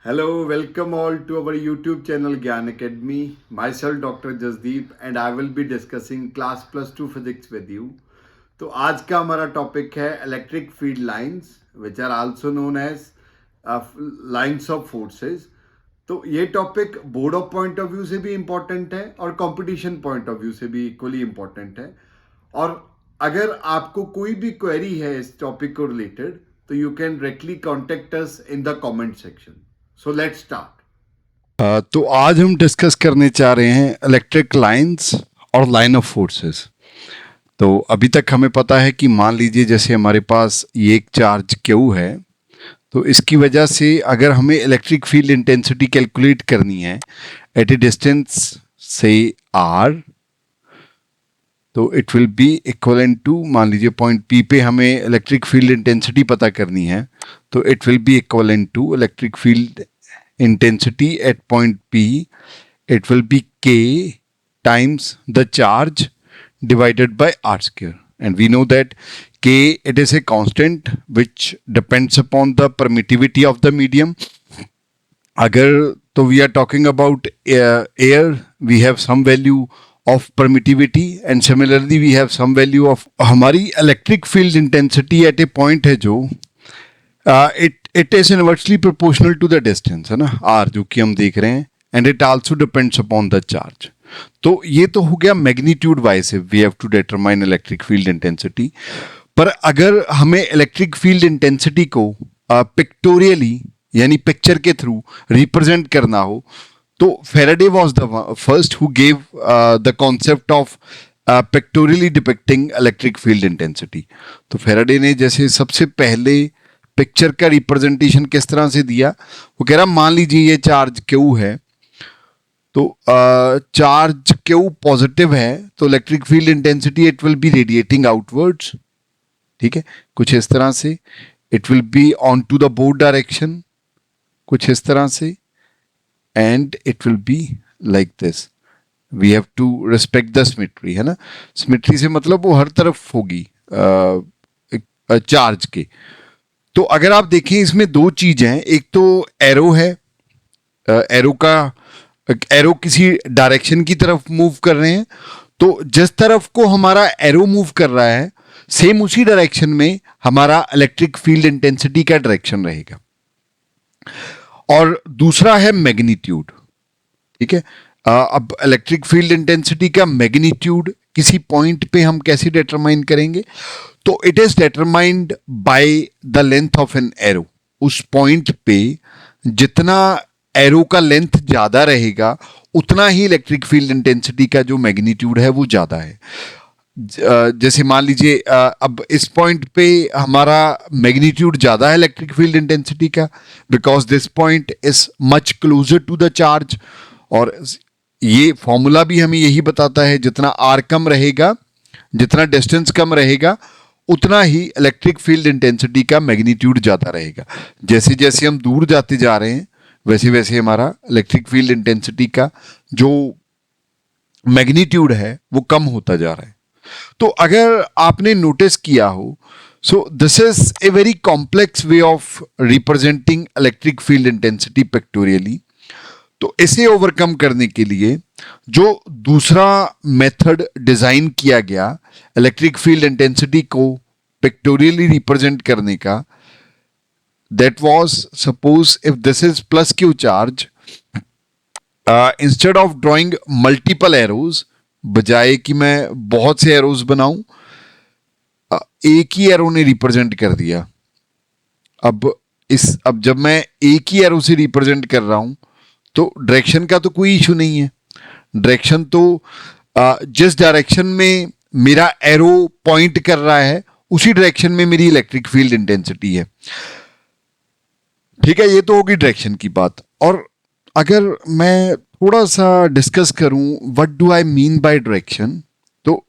Hello, welcome all to our YouTube channel Gyan Academy. Myself Dr. Jasdeep and I will be discussing class plus 2 physics with you. तो आज का हमारा topic है electric field lines which are also known as lines of forces. तो ये topic board of point of view से भी important है और कंपटीशन पॉइंट ऑफ व्यू से भी इक्वली इम्पोर्टेंट है। और अगर आपको कोई भी क्वेरी है इस टॉपिक को रिलेटेड तो you can directly contact us in the comment section. So let's start. तो आज हम डिस्कस करने चाह रहे हैं इलेक्ट्रिक लाइंस और लाइन ऑफ फोर्सेस। तो अभी तक हमें पता है कि मान लीजिए जैसे हमारे पास ये एक चार्ज क्यू है, तो इसकी वजह से अगर हमें इलेक्ट्रिक फील्ड इंटेंसिटी कैलकुलेट करनी है एट ए डिस्टेंस से आर, तो it will be equivalent to, मान लीजिए पॉइंट पी पे हमें इलेक्ट्रिक फील्ड इंटेंसिटी पता करनी है, तो it will be equivalent to electric field intensity at point P, it will be K times the charge divided by R square. And we know that K, it is a constant which depends upon the permittivity of the medium. अगर तो we are talking about air, we have some value of permittivity and similarly we have some value of हमारी electric field intensity at a point है जो it is inversely proportional to the distance, है ना, R जो कि हम देख रहे हैं, and it also depends upon the charge. तो ये तो हो गया magnitude wise we have to determine electric field intensity. पर अगर हमें इलेक्ट्रिक फील्ड इंटेंसिटी को पिक्टोरियली यानी पिक्चर के थ्रू रिप्रेजेंट करना हो, तो Faraday was the first who gave the concept of pictorially depicting electric field intensity. तो फेराडे ने जैसे सबसे पहले पिक्चर का रिप्रेजेंटेशन किस तरह से दिया, वो कह रहा मान लीजिए ये चार्ज क्यू है, तो चार्ज क्यू पॉजिटिव है तो electric field intensity it will be radiating outwards, ठीक है, कुछ इस तरह से। It will be on to the both direction, कुछ इस तरह से, and it will be like this. We have to respect the symmetry, है ना। सिमेट्री से मतलब वो हर तरफ होगी चार्ज के। तो अगर आप देखें इसमें दो चीजें हैं, एक तो एरो है, एरो किसी डायरेक्शन की तरफ मूव कर रहे हैं, तो जिस तरफ को हमारा एरो मूव कर रहा है सेम उसी डायरेक्शन में हमारा इलेक्ट्रिक फील्ड इंटेंसिटी का डायरेक्शन रहेगा। और दूसरा है मैग्नीट्यूड, ठीक है। अब इलेक्ट्रिक फील्ड इंटेंसिटी का मैग्नीट्यूड किसी पॉइंट पे हम कैसे डिटरमाइन करेंगे, तो it is determined by the length of an arrow. उस पॉइंट पे जितना एरो का लेंथ ज्यादा रहेगा उतना ही इलेक्ट्रिक फील्ड इंटेंसिटी का जो मैग्नीट्यूड है वो ज्यादा है। जैसे मान लीजिए अब इस पॉइंट पे हमारा मैग्नीट्यूड ज्यादा है इलेक्ट्रिक फील्ड इंटेंसिटी का, because this point is much closer to the charge. और ये फॉर्मूला भी हमें यही बताता है, जितना आर कम रहेगा, जितना डिस्टेंस कम रहेगा, उतना ही इलेक्ट्रिक फील्ड इंटेंसिटी का मैग्नीट्यूड ज्यादा रहेगा। जैसे जैसे हम दूर जाते जा रहे हैं वैसे वैसे हमारा इलेक्ट्रिक फील्ड इंटेंसिटी का जो मैग्नीट्यूड है वो कम होता जा रहा है। तो अगर आपने नोटिस किया हो, so this is a very complex way of representing electric field intensity pictorially. तो इसे ओवरकम करने के लिए जो दूसरा मेथड डिजाइन किया गया इलेक्ट्रिक फील्ड इंटेंसिटी को पिक्टोरियली रिप्रेजेंट करने का, that was, suppose if this is plus Q charge, instead of drawing multiple arrows, बजाय कि मैं बहुत से एरोज बनाऊं, एक ही एरो ने रिप्रेजेंट कर दिया। अब जब मैं एक ही एरो से रिप्रेजेंट कर रहा हूं तो डायरेक्शन का तो कोई इशू नहीं है। डायरेक्शन तो जिस डायरेक्शन में मेरा एरो पॉइंट कर रहा है उसी डायरेक्शन में मेरी इलेक्ट्रिक फील्ड इंटेंसिटी है, ठीक है। ये तो होगी डायरेक्शन की बात। और अगर मैं थोड़ा सा डिस्कस करूं what do I mean bye direction, तो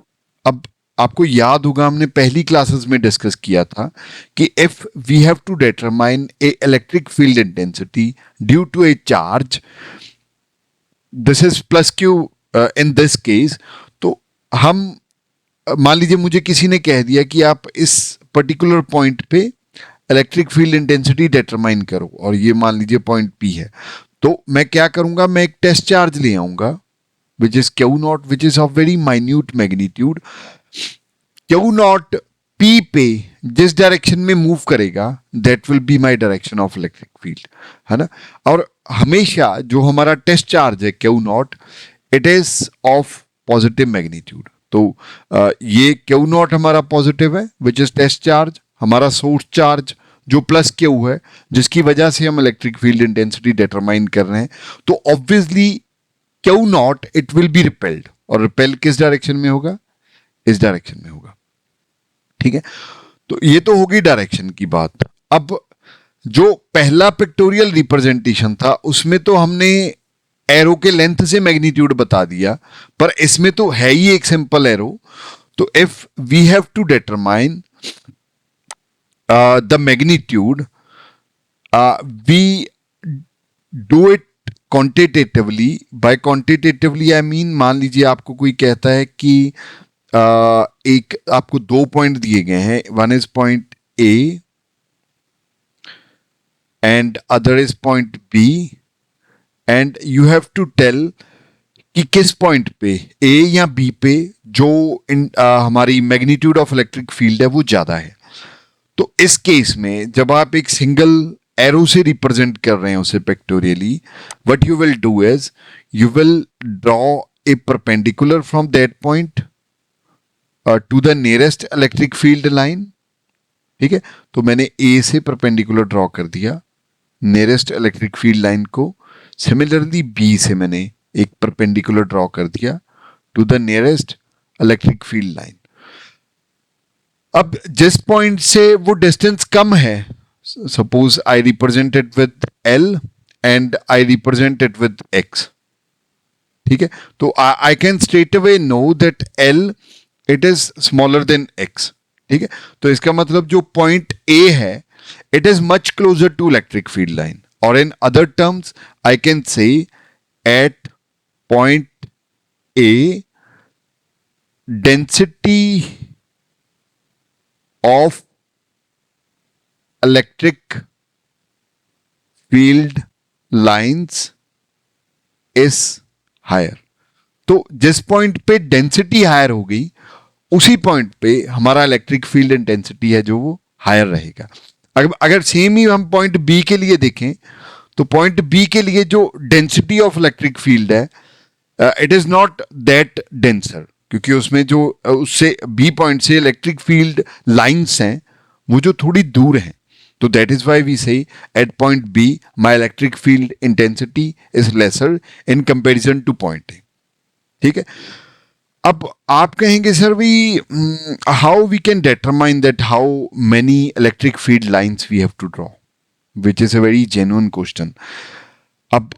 अब आपको याद होगा हमने पहली क्लासेस में डिस्कस किया था कि if we have to determine a electric field intensity due to a charge, this is plus Q in this case, तो हम मान लीजिए मुझे किसी ने कह दिया कि आप इस पर्टिकुलर पॉइंट पे इलेक्ट्रिक फील्ड इंटेंसिटी डिटरमाइन करो और ये मान लीजिए पॉइंट P है, तो मैं क्या करूंगा, मैं एक टेस्ट चार्ज ले आऊंगा which is Q not, which is of very minute magnitude. Q not P पे जिस डायरेक्शन में मूव करेगा that will be my direction of electric field, है ना. और हमेशा जो हमारा टेस्ट चार्ज है Q naught, it is of positive magnitude. तो ये क्यू नॉट हमारा पॉजिटिव है विच इज टेस्ट चार्ज, हमारा सोर्स चार्ज जो प्लस क्यू है जिसकी वजह से हम इलेक्ट्रिक फील्ड इंटेंसिटी डिटरमाइन कर रहे हैं. तो obviously Q naught it will B repelled, और रिपेल किस डायरेक्शन में होगा, इस डायरेक्शन में होगा. ठीक है, तो ये तो होगी डायरेक्शन की बात. अब जो पहला पिक्टोरियल रिप्रेजेंटेशन था उसमें तो हमने एरो के लेंथ से मैग्नीट्यूड बता दिया, पर इसमें तो है ही एक सिंपल एरो. तो if we have to determine the magnitude, we do it quantitatively. By quantitatively I mean, मान लीजिए आपको कोई कहता है कि एक आपको 2 पॉइंट दिए गए हैं, one is point A and other is point B, and you have to tell कि किस पॉइंट पे, ए या बी पे, जो हमारी मैग्नीट्यूड ऑफ इलेक्ट्रिक फील्ड है वो ज्यादा है. तो इस केस में जब आप एक सिंगल एरो से रिप्रेजेंट कर रहे हैं उसे pictorially, what you will do is you will draw a perpendicular from that point to the nearest electric field line. ठीक है, तो मैंने ए से परपेंडिकुलर ड्रॉ कर दिया नियरेस्ट इलेक्ट्रिक फील्ड लाइन को. सिमिलरली बी से मैंने एक परपेंडिकुलर ड्रॉ कर दिया to the nearest electric field line. अब जिस पॉइंट से वो डिस्टेंस कम है, suppose I represent it with L and I represent it with X. ठीक है, तो I can straight away know that L it is smaller than X. ठीक है, तो इसका मतलब जो पॉइंट ए है it is much closer to electric field line, और in other terms I can say at point A density of electric field lines is higher. तो जिस पॉइंट पे डेंसिटी हायर हो गई उसी पॉइंट पे हमारा इलेक्ट्रिक फील्ड इंटेंसिटी है जो वो हायर रहेगा. अगर सेम ही हम पॉइंट बी के लिए देखें तो पॉइंट बी के लिए जो डेंसिटी ऑफ इलेक्ट्रिक फील्ड है it is not that denser, क्योंकि उसमें जो उससे बी पॉइंट से इलेक्ट्रिक फील्ड लाइंस हैं वो जो थोड़ी दूर हैं. तो that is why we say at point B my electric field intensity is lesser in comparison to point A. ठीक है, अब आप कहेंगे sir we how we can determine that how many electric field lines we have to draw, which is a very genuine question. अब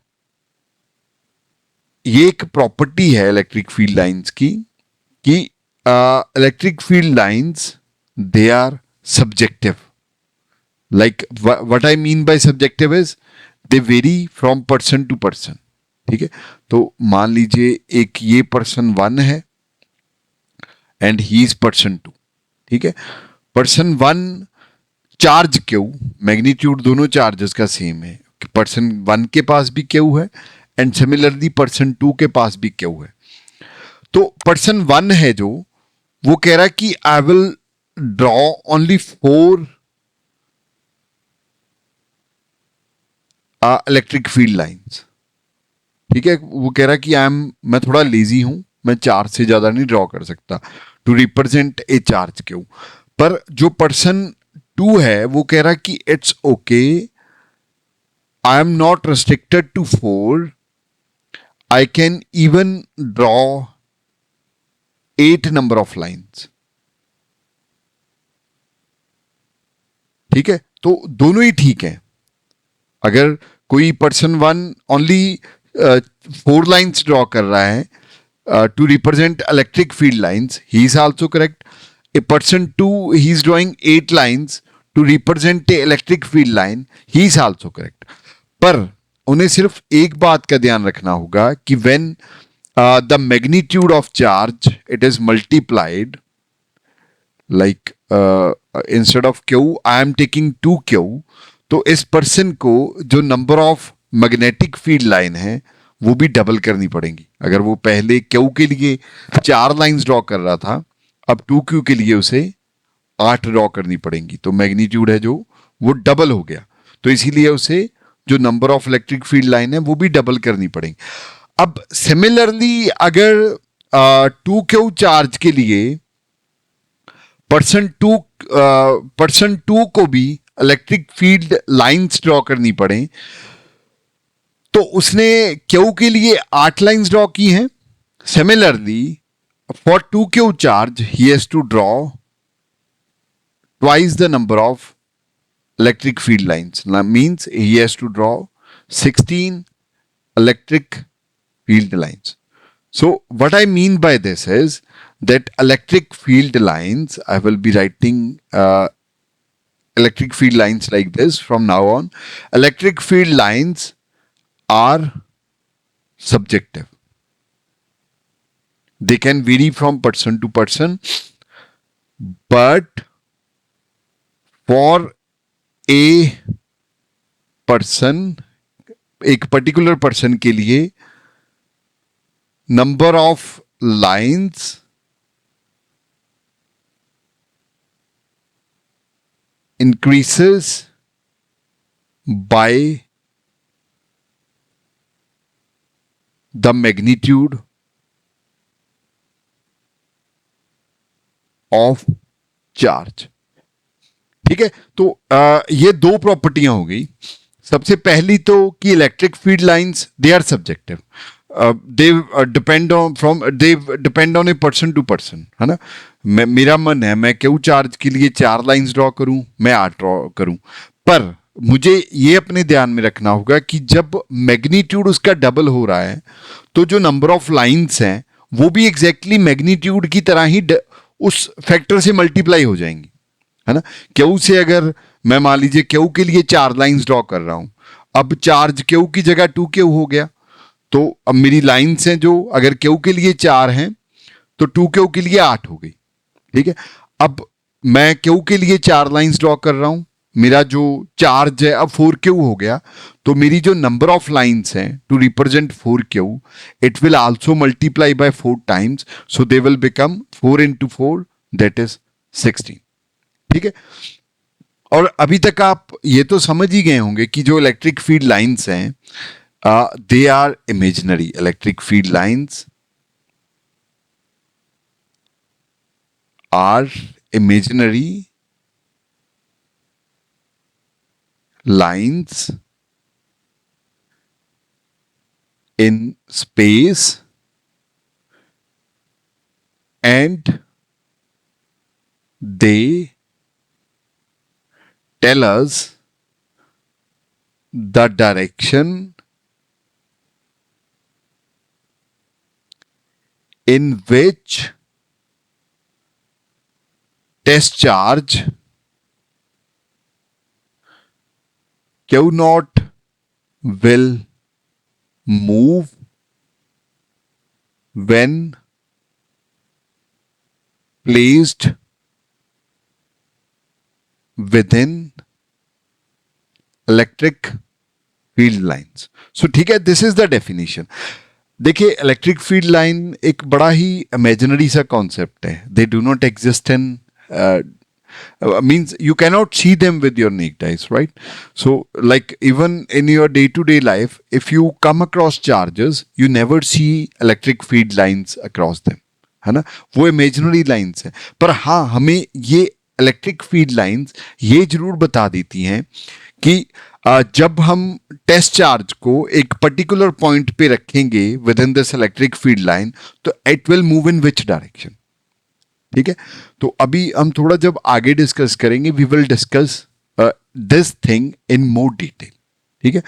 ये एक property है electric field lines की कि electric field lines they are subjective. Like what I mean by subjective is they vary from person to person. ठीक है, तो मान लीजिए एक ये पर्सन 1 है एंड ही इज पर्सन 2. ठीक है, पर्सन 1 चार्ज क्यू, मैग्नीट्यूड दोनों चार्जेस का सेम है, पर्सन 1 के पास भी क्यू है एंड सिमिलरली पर्सन 2 के पास भी क्यू है. तो पर्सन 1 है जो वो कह रहा है कि I will draw only 4 electric field lines. ठीक है, वो कह रहा है कि मैं थोड़ा लेजी हूं, मैं 4 से ज्यादा नहीं ड्रॉ कर सकता to represent a charge Q. पर जो पर्सन 2 है वो कह रहा है कि it's okay, I am not restricted to 4, I can even draw 8 number of lines. ठीक है, तो दोनों ही ठीक है. अगर कोई पर्सन 1 ओनली 4 लाइन्स ड्रॉ कर रहा है to represent electric field lines, he is also correct. A person 2 he is drawing 8 lines to represent a electric field line, he is also correct. पर उन्हें सिर्फ एक बात का ध्यान रखना होगा कि when the magnitude of charge it is multiplied like instead of Q I am taking 2Q, तो इस पर्सन को जो number of magnetic field line है वो भी डबल करनी पड़ेंगी। अगर वो पहले क्यू के लिए 4 लाइंस ड्रॉ कर रहा था, अब 2Q के लिए उसे 8 ड्रॉ करनी पड़ेंगी, तो मैग्नीट्यूड है जो वो डबल हो गया। तो इसीलिए उसे जो number of electric field line है वो भी डबल करनी पड़ेंगी। अब सिमिलरली अगर 2Q चार्ज के लिए पर्सन टू को भी इलेक्ट्रिक फील्ड लाइंस ड्रॉ करनी पड़े, तो उसने क्यू के लिए 8 लाइंस ड्रॉ की हैं। Similarly for 2Q charge he has to draw twice the number of electric field lines, means he has to draw 16 electric field lines. So what I mean by this is that electric field lines, I will be writing electric field lines like this from now on. Electric field lines are subjective. They can vary from person to person, but for a person, एक particular person के लिए number of lines increases by the magnitude of charge। ठीक है, तो ये दो प्रॉपर्टियां हो गई। सबसे पहली तो कि electric field lines they are subjective, they depend on a person to person, है ना। मेरा मन है मैं क्यू चार्ज के लिए 4 लाइंस ड्रॉ करूं, मैं 8 ड्रॉ करूं, पर मुझे ये अपने ध्यान में रखना होगा कि जब मैग्नीट्यूड उसका डबल हो रहा है तो जो नंबर ऑफ लाइंस हैं वो भी एग्जैक्टली मैग्नीट्यूड की तरह ही उस फैक्टर से मल्टीप्लाई हो जाएंगी, है ना। क्यू से अगर मैं मान लीजिए क्यू के लिए 4 लाइंस ड्रॉ कर रहा हूं, अब चार्ज क्यू की जगह 2Q हो गया, तो अब मेरी लाइंस हैं जो अगर क्यू के लिए 4 हैं तो 2Q के लिए 8 हो गई। ठीक है, अब मैं क्यू के लिए 4 लाइंस ड्रॉ कर रहा हूं, मेरा जो चार्ज है अब 4Q हो गया, तो मेरी जो नंबर ऑफ लाइंस हैं to represent 4Q, it will also multiply by 4 times, so they will become 4 into 4, that is 16। ठीक है, और अभी तक आप ये तो समझ ही गए होंगे कि जो इलेक्ट्रिक फील्ड लाइंस हैं they are imaginary. Electric field lines are imaginary lines in space and they tell us the direction in which test charge Q naught will move when placed within electric field lines. So ठीक है, this is the definition. देखिए, electric field line एक बड़ा ही imaginary सा concept है। They do not exist in means you cannot see them with your naked eyes, right? So like even in your day to day life, if you come across charges, you never see electric field lines across them, है ना। वो imaginary lines हैं, पर हाँ हमें ये electric field lines ये जरूर बता देती हैं कि जब हम टेस्ट चार्ज को एक पर्टिकुलर पॉइंट पे रखेंगे within this electric field line, तो it will move in which direction. ठीक है, तो अभी हम थोड़ा जब आगे डिस्कस करेंगे, we will discuss this thing in more detail. ठीक है,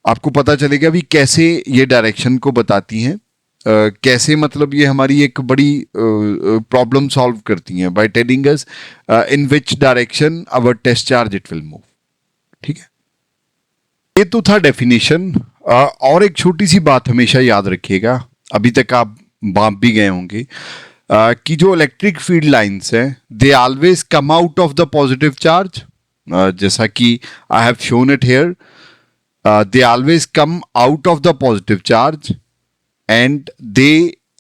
आपको पता चलेगा भी कैसे ये डायरेक्शन को बताती हैं, कैसे मतलब ये हमारी एक बड़ी प्रॉब्लम सॉल्व करती हैं by telling us in which direction our test charge it will move. ठीक है, ये तो था डेफिनेशन। और एक छोटी सी बात हमेशा याद रखिएगा, अभी तक आप भाप भी गए होंगे, कि जो इलेक्ट्रिक फील्ड लाइंस हैं they always come out of the positive charge, जैसा कि I have shown it here, they always come out of the positive charge and they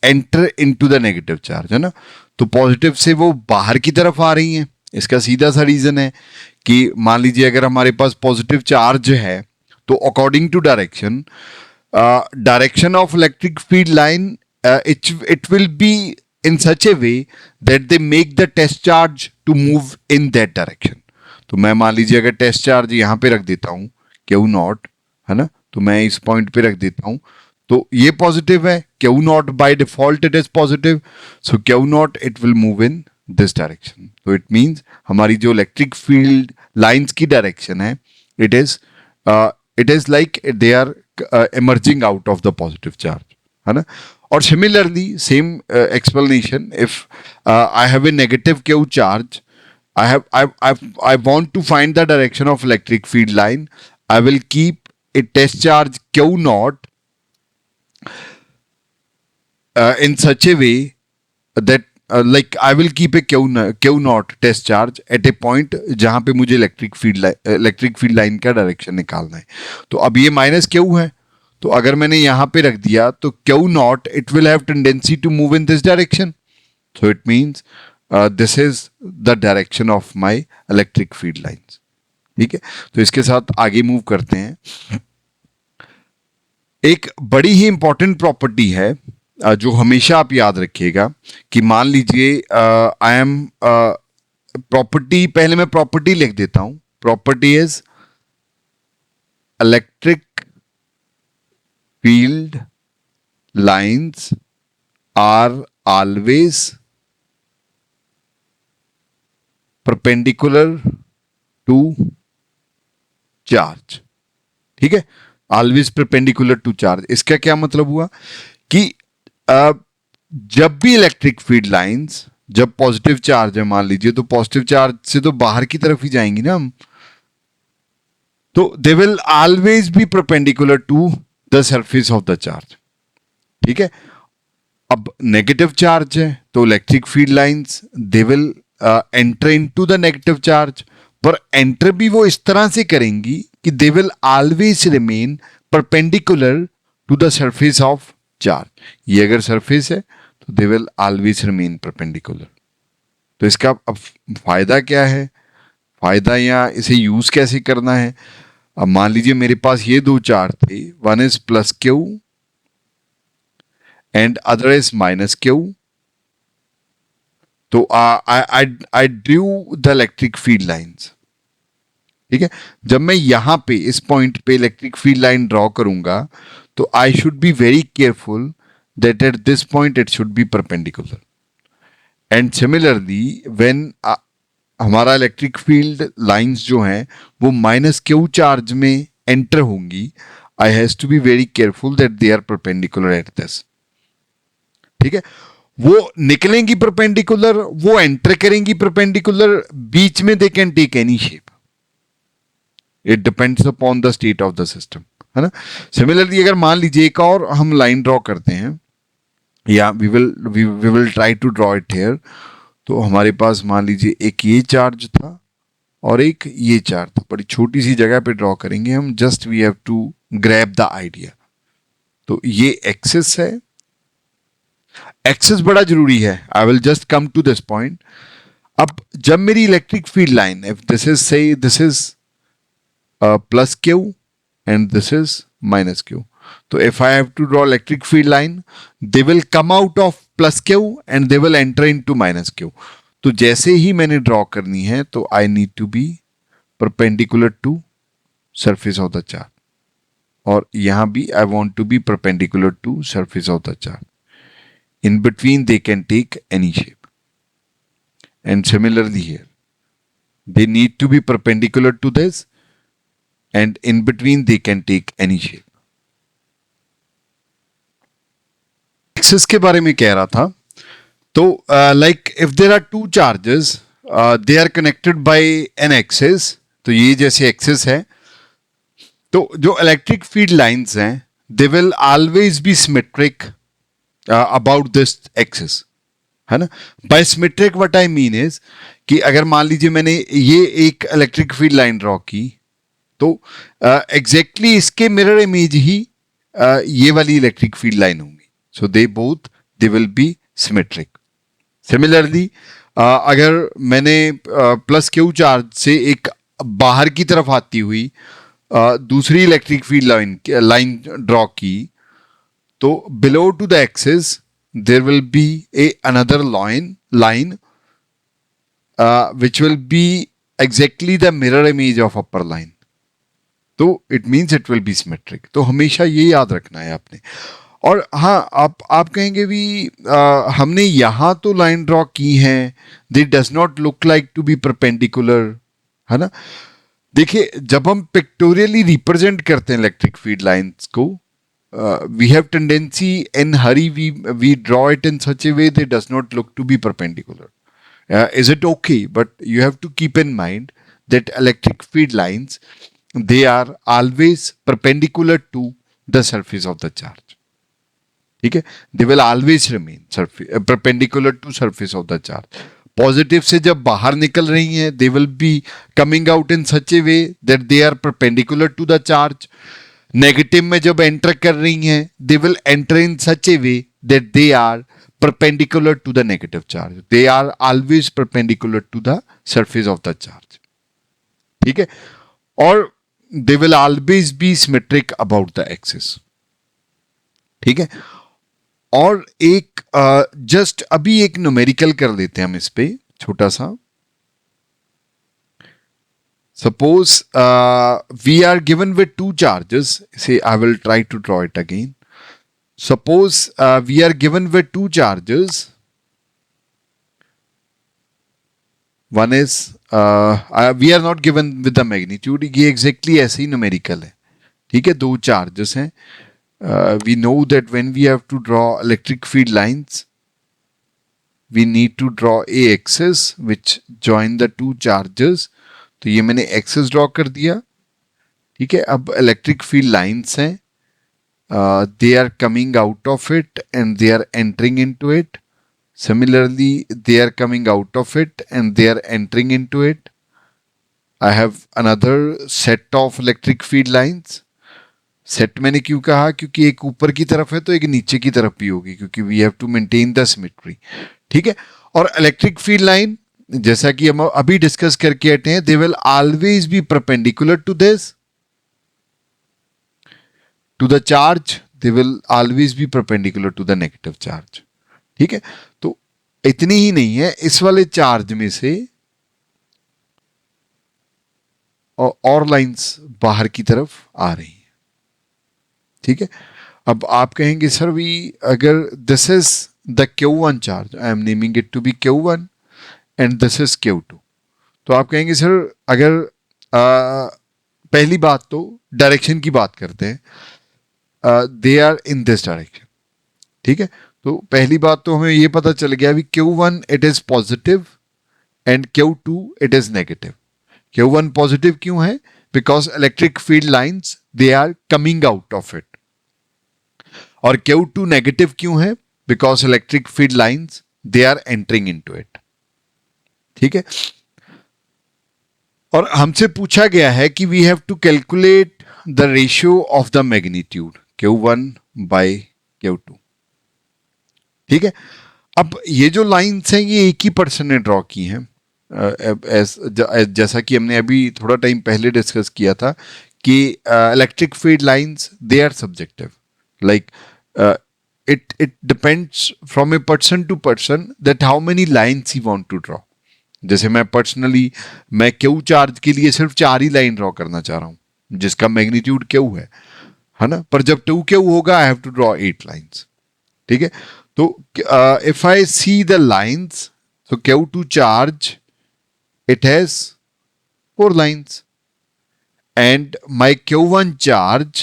enter into the negative charge, है ना। तो positive से वो बाहर की तरफ आ रही हैं। इसका सीधा सा रीजन है कि मान लीजिए अगर हमारे पास पॉजिटिव चार्ज है तो according to direction of electric field line it will be in such a way that they make the test charge to move in that direction. तो मैं मान लीजिए अगर टेस्ट चार्ज यहाँ पे रख देता हूँ क्यू नॉट, है ना, तो मैं इस पॉइंट पे रख देता हूँ, तो ये पॉजिटिव है, Q naught by default it is positive, so Q naught it will move in this direction. तो इट मींस हमारी जो इलेक्ट्रिक फील्ड लाइंस की डायरेक्शन है it is like they are emerging out of the positive charge, है ना। और similarly same explanation if I have a negative Q charge, I want to find the direction of electric field line, I will keep a test charge Q naught in such a way that like I will keep a Q naught test charge at a point जहां पे मुझे electric field line का direction निकालना है। तो अब ये minus Q है, तो अगर मैंने यहां पे रख दिया तो Q naught it will have tendency to move in this direction, so it means this is the direction of my electric field lines. ठीक है, तो इसके साथ आगे मूव करते हैं। एक बड़ी ही इंपॉर्टेंट प्रॉपर्टी है जो हमेशा आप याद रखिएगा कि मान लीजिए आई एम प्रॉपर्टी, पहले मैं प्रॉपर्टी लिख देता हूं। Property is electric field lines are always perpendicular to charge. ठीक है, ऑलवेज परपेंडिकुलर टू चार्ज। इसका क्या मतलब हुआ कि जब भी इलेक्ट्रिक फील्ड लाइंस, जब पॉजिटिव चार्ज है मान लीजिए, तो पॉजिटिव चार्ज से तो बाहर की तरफ ही जाएंगी ना हम, तो they will always be perpendicular to the surface of the charge. ठीक है, अब नेगेटिव चार्ज है तो electric field lines they will enter into the negative charge, पर एंटर भी वो इस तरह से करेंगी कि they will always remain perpendicular to the surface of charge. ये अगर सरफेस है तो they will always remain perpendicular. तो इसका अब फायदा क्या है, फायदा या इसे यूज कैसे करना है। अब मान लीजिए मेरे पास ये दो चार्ज थे, one is plus Q and other is minus Q. तो I drew the electric field lines. ठीक है, जब मैं यहां पे इस पॉइंट पे इलेक्ट्रिक फील्ड लाइन ड्रॉ करूंगा तो I should be very careful that at this point it should be perpendicular. And similarly when हमारा इलेक्ट्रिक फील्ड लाइंस जो हैं वो माइनस क्यू चार्ज में एंटर होंगी, I has to be very careful that they are perpendicular at this. ठीक है, वो निकलेंगी परपेंडिकुलर, वो एंटर करेंगी परपेंडिकुलर, बीच में they can take any shape, it depends upon the state of the system, है ना। सिमिलरली अगर मान लीजिए एक और हम लाइन ड्रॉ करते हैं, या we will try to draw it here. तो हमारे पास मान लीजिए एक ये चार्ज था और एक ये चार्ज था, बड़ी छोटी सी जगह पे ड्रॉ करेंगे हम, just we have to grab the idea. तो ये एक्सिस है, एक्सिस बड़ा जरूरी है, I will just come to this point. अब जब मेरी electric field line, if this is say this is plus Q and this is minus q, so if I have to draw electric field line they will come out of plus q and they will enter into minus q। तो जैसे ही मैंने draw करनी है तो I need to be perpendicular to surface of the charge, और यहां भी I want to be perpendicular to surface of the charge, in between they can take any shape, and similarly here they need to be perpendicular to this and in between they can take any shape। Axis के बारे में कह रहा था, तो like if there are two charges they are connected by an axis, तो ये जैसे एक्सिस है, तो जो इलेक्ट्रिक फील्ड लाइंस हैं they will always be symmetric about this axis, है ना. By symmetric what I mean is कि अगर मान लीजिए मैंने ये एक इलेक्ट्रिक फील्ड लाइन ड्रॉ की, तो एग्जैक्टली इसके मिरर इमेज ही ये वाली इलेक्ट्रिक फील्ड लाइन होंगी. So they will be symmetric. Similarly अगर मैंने प्लस क्यू चार्ज से एक बाहर की तरफ आती हुई दूसरी इलेक्ट्रिक फील्ड लाइन ड्रॉ की, तो below to the axis there will be a another line which will be exactly the mirror image of upper line. तो it means it will be symmetric. तो हमेशा ये याद रखना है आपने. और हाँ, आप कहेंगे भी हमने यहां तो लाइन ड्रॉ की है, they does not look like to be perpendicular, है ना. देखिए, जब हम पिक्टोरियली रिप्रेजेंट करते हैं इलेक्ट्रिक फील्ड लाइंस को, we have tendency in hurry we draw it in such a way they does not look to be perpendicular. Is it okay? But you have to keep in mind that electric field lines, they are always perpendicular to the surface of the charge. ठीक है, they will always remain perpendicular to surface of the charge. Positive से जब बाहर निकल रही हैं, they will be coming out in such a way that they are perpendicular to the charge. Negative में जब एंटर कर रही हैं, they will enter in such a way that they are perpendicular to the negative charge. They are always perpendicular to the surface of the charge. ठीक है, और they will always be symmetric about the axis. ठीक है. और एक just अभी एक numerical कर लेते हैं हम इस पे छोटा सा. Suppose we are given with two charges. Say I will try to draw it again. Suppose we are given with two charges. One is we are not given with the magnitude. ये exactly ऐसे ही numerical है. ठीक है, दो charges हैं. We know that when we have to draw electric field lines, we need to draw a axis which join the two charges. तो ये मैंने axis draw कर दिया. ठीक है, अब electric field lines हैं. They are coming out of it and they are entering into it. Similarly, they are coming out of it and they are entering into it. I have another set of electric field lines. Set मैंने क्यों कहा? क्योंकि एक ऊपर की तरफ है तो एक नीचे की तरफ भी होगी, क्योंकि we have to maintain the symmetry. ठीक है, और इलेक्ट्रिक फील्ड लाइन जैसा कि हम अभी डिस्कस करके हटे हैं, they will always be perpendicular to this. To the charge, they will always be perpendicular to the negative charge. ठीक है, तो इतनी ही नहीं है, इस वाले चार्ज में से और लाइंस बाहर की तरफ आ रही हैं. ठीक है, अब आप कहेंगे सर भी अगर this is the Q1 charge, I am naming it to be Q1 and this is Q2, तो आप कहेंगे सर अगर पहली बात तो डायरेक्शन की बात करते हैं, they are in this direction. ठीक है, तो पहली बात तो हमें ये पता चल गया भी Q1 it is positive and Q2 it is negative. Q1 positive क्यों है? Because electric field lines they are coming out of it. और Q2 नेगेटिव क्यों है? Because electric field lines they are entering into it. ठीक है, और हमसे पूछा गया है कि we have to calculate the ratio of the magnitude Q1 by Q2. ठीक है, अब ये जो लाइंस हैं ये एक ही पर्सन ने ड्रॉ की हैं. जैसा कि हमने अभी थोड़ा टाइम पहले डिस्कस किया था कि electric field lines they are subjective. Like it depends from a person to person that how many lines he want to draw. जैसे मैं पर्सनली मैं Q चार्ज के लिए सिर्फ 4 ही लाइन ड्रॉ करना चाह रहा हूं जिसका मैग्नीट्यूड Q है ना, पर जब 2Q होगा I have to draw 8 lines. ठीक है, तो if I see the lines, so Q2 charge it has 4 lines and my Q1 charge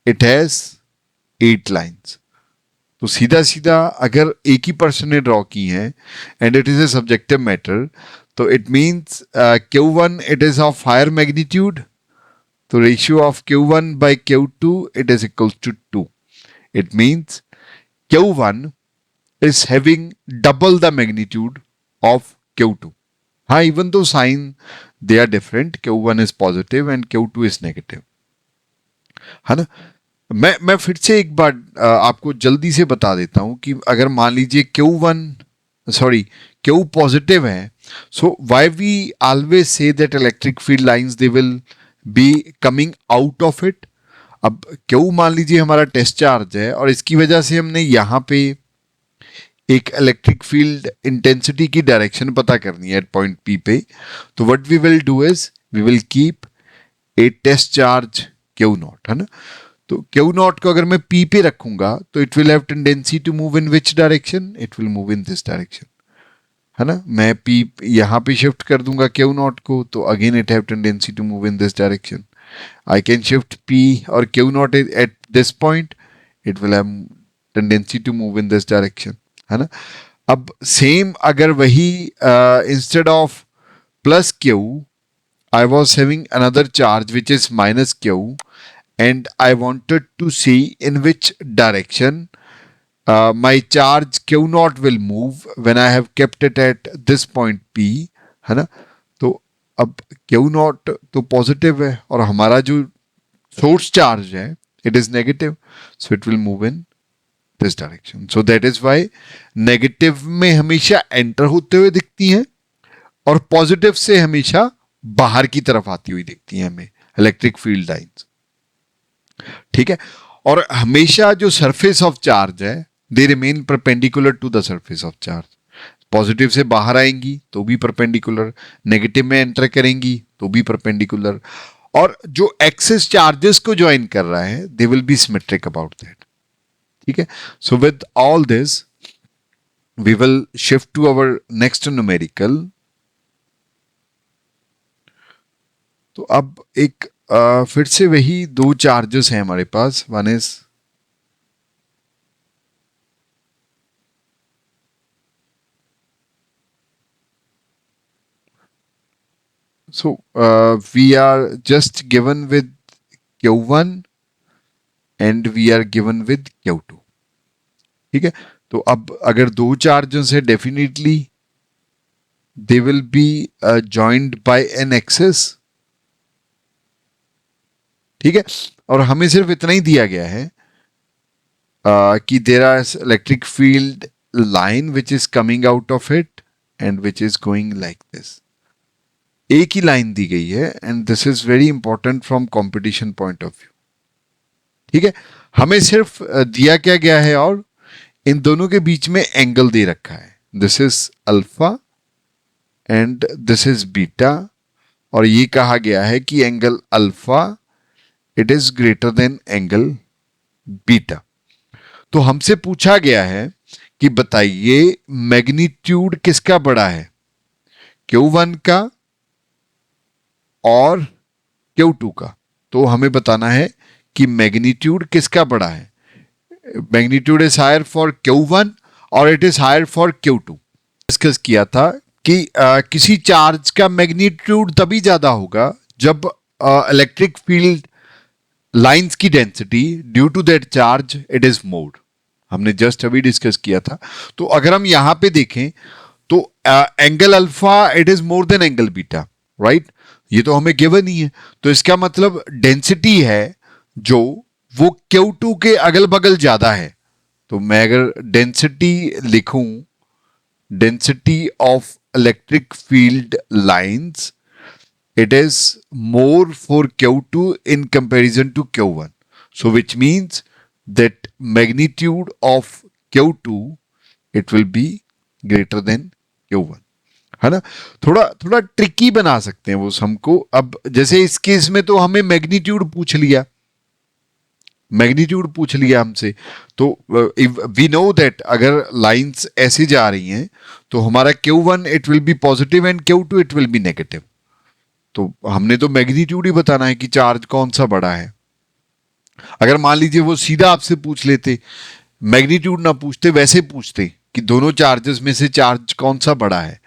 it has 8 lines. तो सीधा सीधा अगर एक ही पर्सन ने ड्रॉ की है and it is a subjective matter, तो it means Q1 it is of higher magnitude, तो ratio of Q1 by Q2 it is equals to 2. It means Q1 is having double the magnitude of Q2. हाँ, even though sign they are different, Q1 is positive and Q2 is negative, है ना। मैं फिर से एक बार आपको जल्दी से बता देता हूं कि अगर मान लीजिए Q पॉजिटिव है, so why we always say that electric field lines they will be coming out of it. अब Q मान लीजिए हमारा टेस्ट चार्ज है और इसकी वजह से हमने यहां पे एक इलेक्ट्रिक फील्ड इंटेंसिटी की डायरेक्शन पता करनी है एट पॉइंट P पे। तो what we will do is we will keep a test charge Q0, है ना। तो Q0 को अगर मैं P पे रखूंगा तो it will have tendency to move in which direction, it will move in this direction, है ना। मैं P यहां पे शिफ्ट कर दूंगा Q0 को, तो again it have tendency to move in this direction. I can shift P और Q0 at this point, it will have tendency to move in this direction, है ना। अब सेम अगर वही instead of plus Q I was having another charge which is minus Q, and I wanted to see in which direction my charge Q0 will move when I have kept it at this point P, है ना। तो अब Q0 तो positive है और हमारा जो source charge है it is negative, so it will move in this direction. So that is why negative में हमेशा एंटर होते हुए दिखती हैं और पॉजिटिव से हमेशा बाहर की तरफ आती हुई दिखती हैं हमें इलेक्ट्रिक फील्ड लाइंस, ठीक है। और हमेशा जो सरफेस ऑफ चार्ज है they remain perpendicular to the surface of charge. Positive से बाहर आएंगी तो भी परपेंडिकुलर, नेगेटिव में एंटर करेंगी तो भी परपेंडिकुलर, और जो एक्सेस चार्जेस को ज्वाइन कर रहा है they will be symmetric about that, ठीक है। So with all this we will shift to our next numerical. तो अब एक फिर से वही दो चार्जेस हैं हमारे पास, one is so we are just given with Q1 and we are given with Q2, ठीक है। तो अब अगर दो चार्जेस है definitely they will be joined by an axis, ठीक है। और हमें सिर्फ इतना ही दिया गया है कि there are electric field line which is coming out of it and which is going like this. एक ही लाइन दी गई है and this is very important from competition point of view, ठीक है। हमें सिर्फ दिया क्या गया है और इन दोनों के बीच में एंगल दे रखा है, this is alpha and this is beta, और ये कहा गया है कि angle alpha it is greater than angle beta. तो हमसे पूछा गया है कि बताइए मैग्नीट्यूड किसका बड़ा है, Q1 का और Q2 का। तो हमें बताना है कि मैग्नीट्यूड किसका बड़ा है। Magnitude is higher for Q1 और it is higher for Q2। Discuss किया था कि किसी चार्ज का मैग्नीट्यूड तभी ज्यादा होगा जब इलेक्ट्रिक फील्ड लाइंस की density due to that charge it is more. हमने जस्ट अभी डिस्कस किया था। तो अगर हम यहां पे देखें तो angle alpha it is more than angle beta, right. ये तो हमें गिवन ही है, तो इसका मतलब डेंसिटी है जो वो Q2 के अगल बगल ज्यादा है। तो मैं अगर डेंसिटी लिखूं, density of electric field lines it is more for Q2 in comparison to Q1. So which means that magnitude of Q2 it will be greater than Q1, है ना। थोड़ा थोड़ा ट्रिकी बना सकते हैं वो हमको। अब जैसे इस केस में तो हमें मैग्नीट्यूड पूछ लिया, मैग्नीट्यूड पूछ लिया हमसे, तो वी नो दैट अगर लाइंस ऐसे जा रही हैं तो हमारा Q1 it will B positive and Q2 it will B negative. तो हमने तो मैग्नीट्यूड ही बताना है कि चार्ज कौन सा बड़ा है। अगर मान लीजिए वो सीधा आपसे पूछ लेते, मैग्नीट्यूड ना पूछते, वैसे पूछते कि दोनों चार्जेस में से चार्ज कौन सा बड़ा है,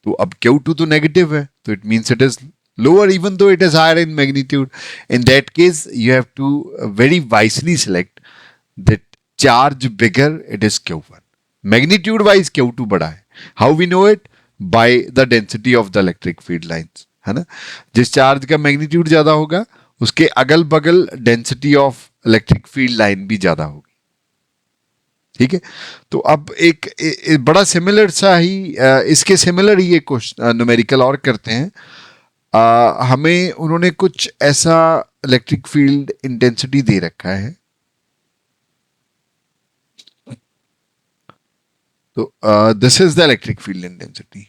तो अब Q2 तो नेगेटिव है, तो it means it is lower even though it is higher in magnitude. In that case you have to very wisely select that charge bigger it is Q1, magnitude wise Q2 बड़ा है. How we know it? By the density of the electric field lines, है ना. जिस charge का magnitude ज्यादा होगा उसके अगल बगल density of electric field line भी ज्यादा होगी. ठीक है. तो अब एक बड़ा सिमिलर सा ही इसके सिमिलर ही एक क्वेश्चन न्यूमेरिकल और करते हैं. हमें उन्होंने कुछ ऐसा इलेक्ट्रिक फील्ड इंटेंसिटी दे रखा है. तो this is the electric field intensity.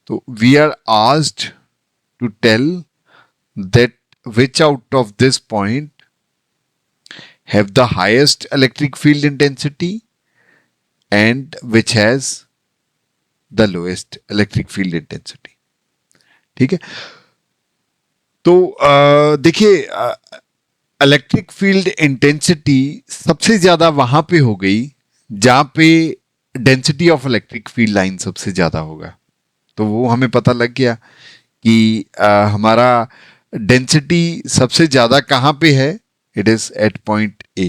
तो we are asked to tell that which out of this point have the highest electric field intensity and which has the lowest electric field intensity. ठीक है. तो देखिए electric field intensity सबसे ज्यादा वहां पे हो गई जहां पे density of electric field line सबसे ज्यादा होगा. तो वो हमें पता लग गया कि हमारा डेंसिटी सबसे ज्यादा कहां पे है. It is at point A,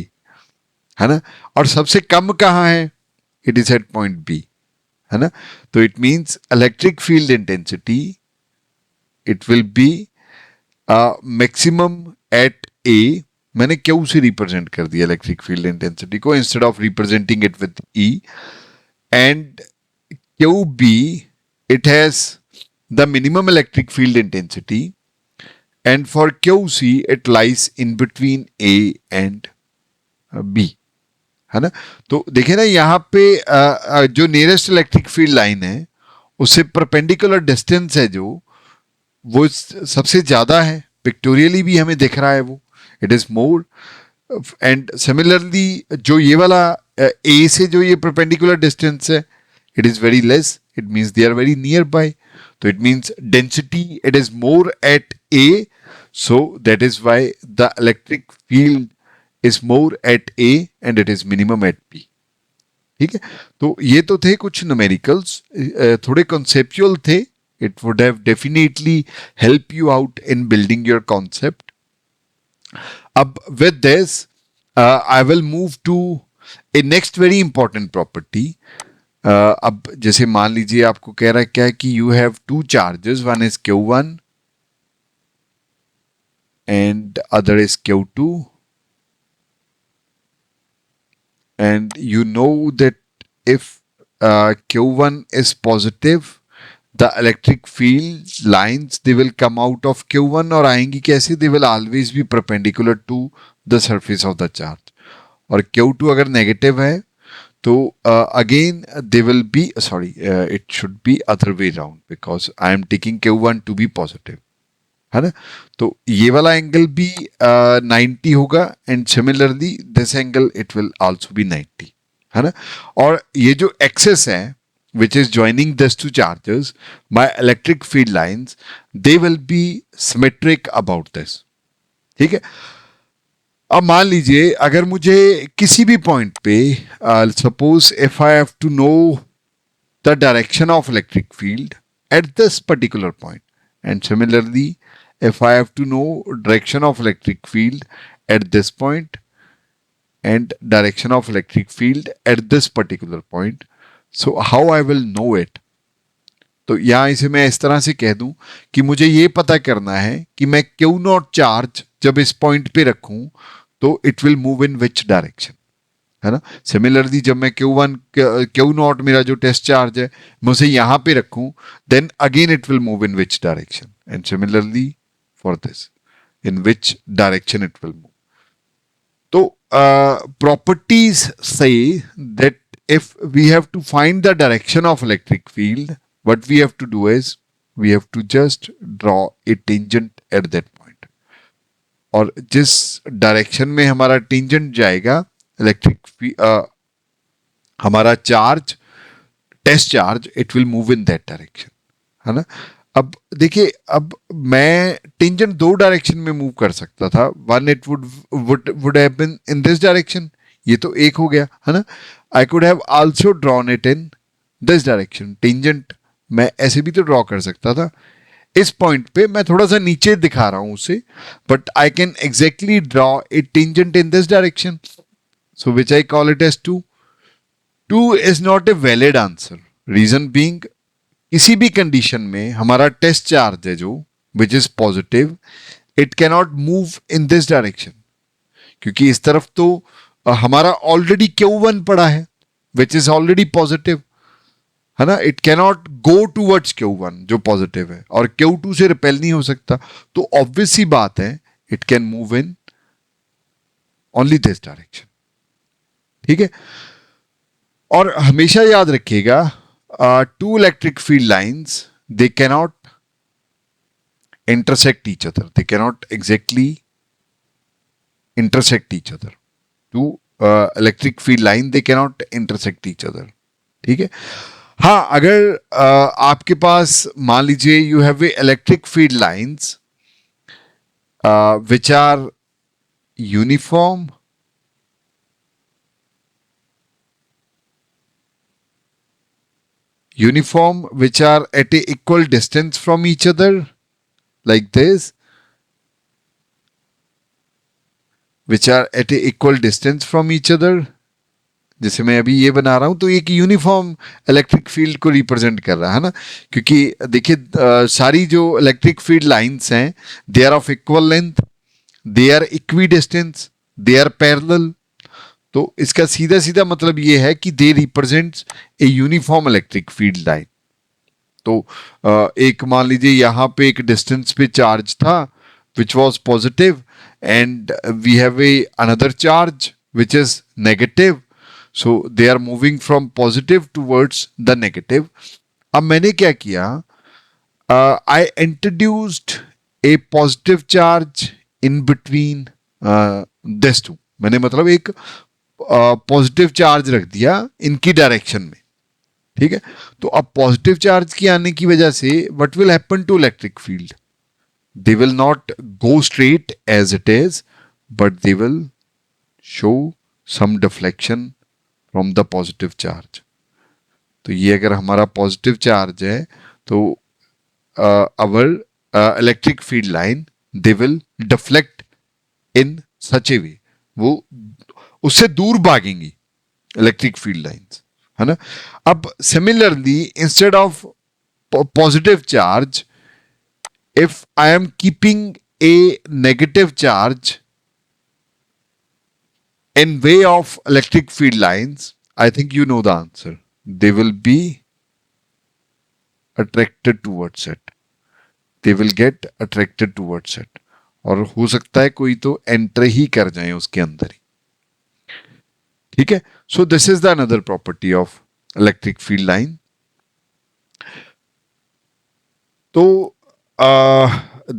है ना. और सबसे कम कहां है? It is at point B, है ना. तो it means electric field intensity it will be maximum at A. मैंने क्यू से रिप्रेजेंट कर दिया इलेक्ट्रिक फील्ड इंटेंसिटी को instead of representing it with E. And Q B it has the minimum electric field intensity, and for QC it lies in between A and B, है ना. तो देखिए ना यहाँ पे जो नियरेस्ट इलेक्ट्रिक फील्ड लाइन है उससे परपेंडिकुलर डिस्टेंस है जो वो सबसे ज्यादा है. पिक्टोरियली भी हमें दिख रहा है वो. It is more. And similarly जो ये वाला ए से जो ये परपेंडिकुलर डिस्टेंस है it is very less. It means they are very nearby. So it means density it is more at A. So that is why the electric field is more at A and it is minimum at B. ठीक है. तो ये तो थे कुछ numericals, थोड़े conceptual थे. It would have definitely help you out in building your concept. अब with this, I will move to a next very important property. अब जैसे मान लीजिए आपको कह रहा है क्या है कि you have two charges, one is Q1 and other is Q2, and you know that if Q1 is positive the electric field lines they will come out of Q1 और आएंगी कैसे? they will always be perpendicular to the surface of the charge. और Q2 अगर negative है तो again they will be it should be other way round because I am taking Q1 to be positive, है ना. तो ये वाला angle भी 90 होगा and similarly this angle it will also be 90, है ना. और ये जो एक्सेस है which is joining these two charges, my electric field lines they will be symmetric about this. ठीक है. अब मान लीजिए अगर मुझे किसी भी पॉइंट पे suppose if I have to know the direction of electric field at this particular point and similarly if I have to know direction of electric field at this point and direction of electric field at this particular point, so how I will know it. तो यहां इसे मैं इस तरह से कह दूं कि मुझे ये पता करना है कि मैं Q0 चार्ज जब इस पॉइंट पे रखूं तो it will move in which direction, है ना. सिमिलरली जब मैं Q0 मेरा जो टेस्ट चार्ज है मैं उसे यहां पे रखूं then again it will move in which direction, and similarly for this in which direction it will move. तो properties say that if we have to find the direction of electric field, what we have to do is we have to just draw a tangent at that point. और जिस direction में हमारा tangent जाएगा electric हमारा charge test charge it will move in that direction, है ना. अब देखिए अब मैं टेंजेंट दो डायरेक्शन में मूव कर सकता था. One it would have been in this direction, ये तो एक हो गया, है ना. I could have also drawn it in this direction. Tangent मैं ऐसे भी तो ड्रॉ कर सकता था. इस पॉइंट पे मैं थोड़ा सा नीचे दिखा रहा हूं उसे, but I can exactly draw a tangent in this direction. So which I call it as 2. 2 is not a valid answer. Reason being, किसी भी कंडीशन में हमारा टेस्ट चार्ज है जो which is positive, it cannot move in this direction, क्योंकि इस तरफ तो हमारा ऑलरेडी Q1 पड़ा है विच इज ऑलरेडी पॉजिटिव, है ना. It cannot go towards Q1 जो पॉजिटिव है, और Q2 से रिपेल नहीं हो सकता. तो ऑब्वियस सी बात है, it can move in only this direction. ठीक है. और हमेशा याद रखिएगा, two electric field lines, they cannot intersect each other. They cannot exactly intersect each other. Two electric field line, they cannot intersect each other. ठीक है. हाँ, अगर आपके पास मान लीजिए you have a electric field lines which are uniform, which are at a equal distance from each other, like this, which are at a equal distance from each other. जैसे मैं अभी ये बना रहा हूं तो एक यूनिफॉर्म इलेक्ट्रिक फील्ड को रिप्रेजेंट कर रहा है ना, क्योंकि देखिए सारी जो इलेक्ट्रिक फील्ड लाइंस हैं, they are of equal length, they are equidistant, they are parallel. तो इसका सीधा सीधा मतलब ये है कि they represents a uniform electric field line. तो एक मान लीजिए यहां पे एक डिस्टेंस पे चार्ज था which was positive, and we have a another charge which is negative. So they are moving from positive towards the negative. अब मैंने क्या किया, I introduced a positive charge in between this two. मैंने मतलब एक positive charge रख दिया इनकी डायरेक्शन में. ठीक है. तो अब पॉजिटिव चार्ज की आने की वजह से what will happen to electric field, they will not go straight as it is, but they will show some deflection from the positive charge. तो ये अगर हमारा पॉजिटिव चार्ज है तो our electric field line they will deflect in such a way, वो उससे दूर भागेंगी electric field lines, है ना. अब similarly instead of positive charge, if I am keeping A negative charge in way of electric field lines, I think you know the answer. They will be attracted towards it. They will get attracted towards it. और हो सकता है कोई तो enter ही कर जाए उसके अंदर ही. ठीक है. So this is the another property of electric field line. तो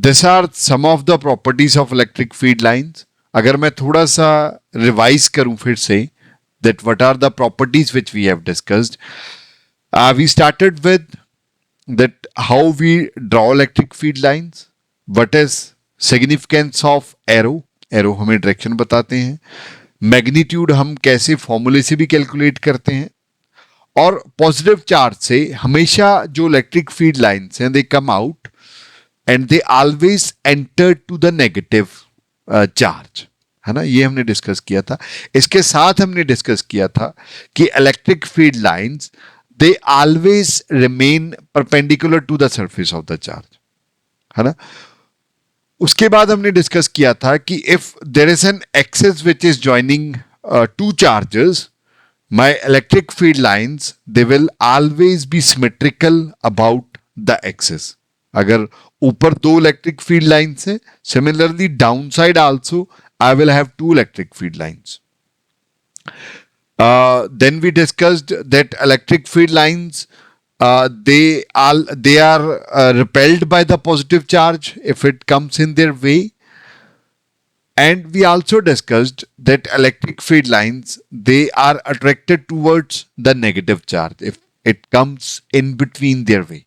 this are some of the properties of electric field lines. अगर मैं थोड़ा सा रिवाइज करूं फिर से, that what are the properties which we have discussed. We started with that how we draw electric field lines, what is significance of arrow, arrow हमें direction बताते हैं, मैग्नीट्यूड हम कैसे फॉर्मूले से भी कैलकुलेट करते हैं, और पॉजिटिव चार्ज से हमेशा जो इलेक्ट्रिक फील्ड लाइंस हैं they come out and they always enter to the negative charge, है ना. ये हमने डिस्कस किया था. इसके साथ हमने डिस्कस किया था कि electric field lines they always remain perpendicular to the surface of the charge, है ना. उसके बाद हमने डिस्कस किया था कि if there is an axis which is joining two charges, my electric field lines they will always be symmetrical about the axis. अगर ऊपर दो इलेक्ट्रिक फील्ड लाइन्स हैं, similarly down side also I will have two electric field lines. Then we discussed that electric field lines they are repelled by the positive charge if it comes in their way. And we also discussed that electric field lines they are attracted towards the negative charge if it comes in between their way.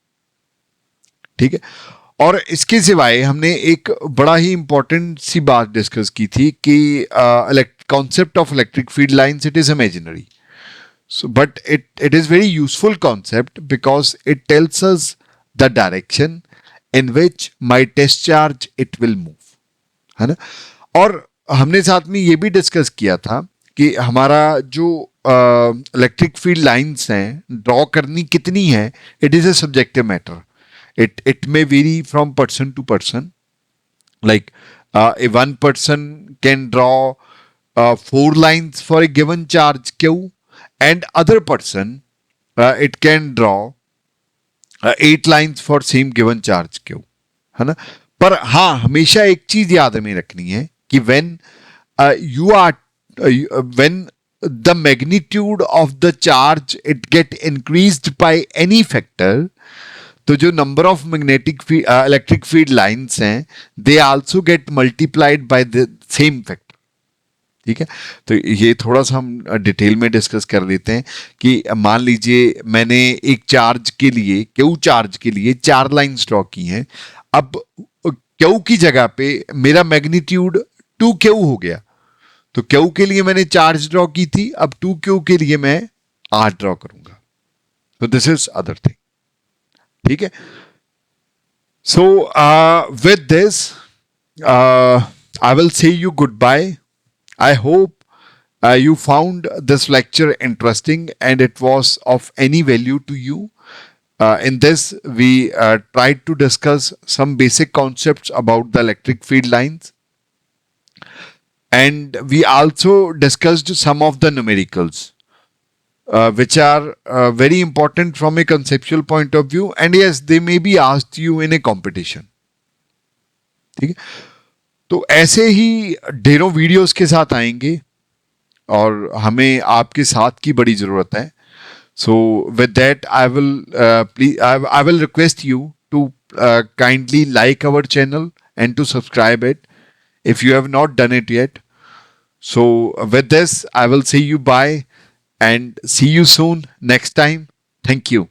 ठीक है. और इसके सिवाय हमने एक बड़ा ही important सी बात discuss की थी कि concept of electric field lines it is imaginary, so but it is very useful concept because it tells us the direction in which my test charge it will move, है ना. और हमने साथ में ये भी डिस्कस किया था कि हमारा जो इलेक्ट्रिक फील्ड लाइंस हैं ड्रॉ करनी कितनी है, it is a subjective matter. It may vary from person to person. Like a one person can draw four lines for a given charge q, and other person it can draw eight lines for same given charge q, है ना. पर हाँ हमेशा एक चीज याद में रखनी है कि when you are when the magnitude of the charge it get increased by any factor, तो जो number of magnetic electric field lines हैं they also get multiplied by the same factor. ठीक है, तो ये थोड़ा सा हम डिटेल में डिस्कस कर लेते हैं कि मान लीजिए मैंने एक चार्ज के लिए क्यू चार्ज के लिए 4 लाइंस ड्रॉ की हैं. अब क्यू की जगह पे मेरा मैग्नीट्यूड 2Q हो गया. तो क्यू के लिए मैंने चार्ज ड्रॉ की थी, अब 2Q के लिए मैं 8 ड्रॉ करूंगा. तो दिस इज अदर थिंग. ठीक है. So with this, I will say you goodbye. I hope you found this lecture interesting and it was of any value to you. In this, we tried to discuss some basic concepts about the electric field lines, and we also discussed some of the numericals. Which are very important from a conceptual point of view, and yes they may be asked you in a competition. ठीक है, तो ऐसे ही ढेरों videos के साथ आएंगे और हमें आपके साथ की बड़ी जरूरत है. So with that I will please I will request you to kindly like our channel and to subscribe it if you have not done it yet. So with this I will say you bye and see you soon next time. Thank you.